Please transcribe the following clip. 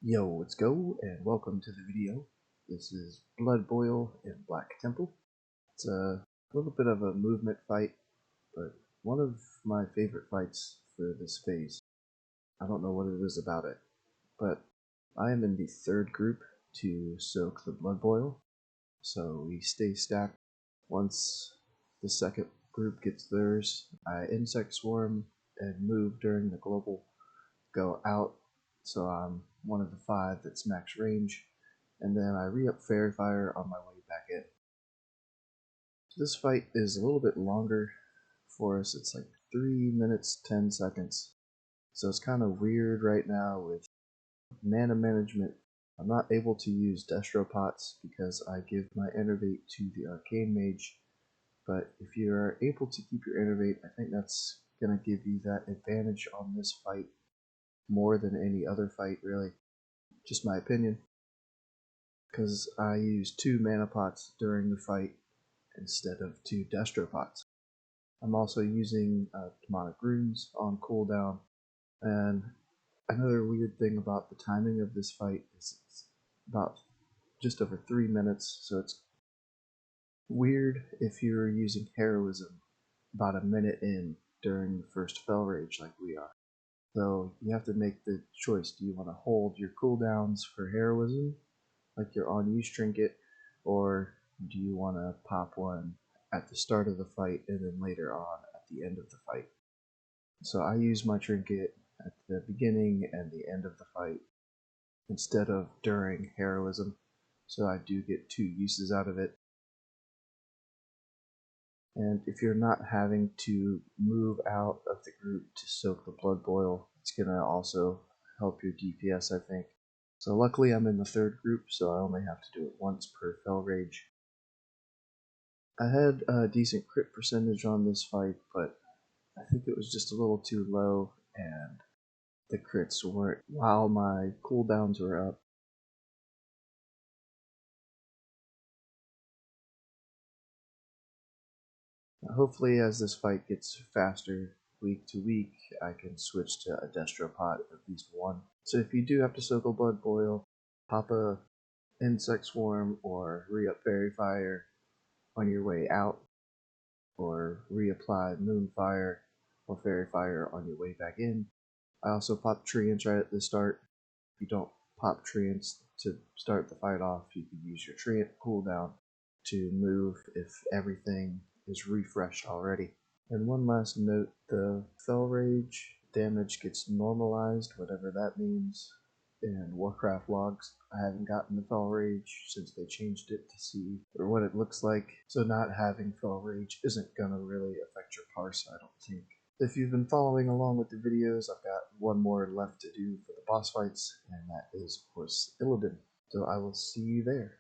Yo, let's go, and welcome to the video. This is Bloodboil in Black Temple. It's a little bit of a movement fight, but one of my favorite fights for this phase. I don't know what it is about it, but I am in the third group to soak the Bloodboil, so we stay stacked. Once the second group gets theirs, I insect swarm and move during the global go out, so I'm one of the 5 that's max range, and then I re-up Fairy Fire on my way back in. So this fight is a little bit longer for us. It's like 3 minutes 10 seconds, so it's kind of weird right now with mana management. I'm not able to use Destro Pots because I give my innervate to the Arcane Mage, but if you are able to keep your innervate, I think that's going to give you that advantage on this fight more than any other fight, really. Just my opinion. Because I used 2 mana pots during the fight instead of 2 Destro Pots. I'm also using demonic runes on cooldown, and another weird thing about the timing of this fight is it's about just over 3 minutes, so it's weird if you're using heroism about a minute in during the first Fel Rage like we are. So you have to make the choice. Do you want to hold your cooldowns for heroism, like your on-use trinket, or do you want to pop one at the start of the fight and then later on at the end of the fight? So I use my trinket at the beginning and the end of the fight instead of during heroism, so I do get 2 uses out of it. And if you're not having to move out of the group to soak the Bloodboil, it's going to also help your DPS, I think. So luckily I'm in the third group, so I only have to do it once per Fel Rage. I had a decent crit percentage on this fight, but I think it was just a little too low, and the crits weren't while my cooldowns were up. Hopefully, as this fight gets faster week to week, I can switch to a Destro Pot at least one. So if you do have to soak a Bloodboil, pop a Insect Swarm or re-up Fairy Fire on your way out, or reapply Moonfire or Fairy Fire on your way back in. I also pop Treants right at the start. If you don't pop Treants to start the fight off, you can use your Treant cooldown to move if everything is refreshed already. And one last note, the Fel Rage damage gets normalized, whatever that means, in Warcraft logs. I haven't gotten the Fel Rage since they changed it to see what it looks like, so not having Fel Rage isn't going to really affect your Parse, I don't think. If you've been following along with the videos, I've got one more left to do for the boss fights, and that is, of course, Illidan. So I will see you there.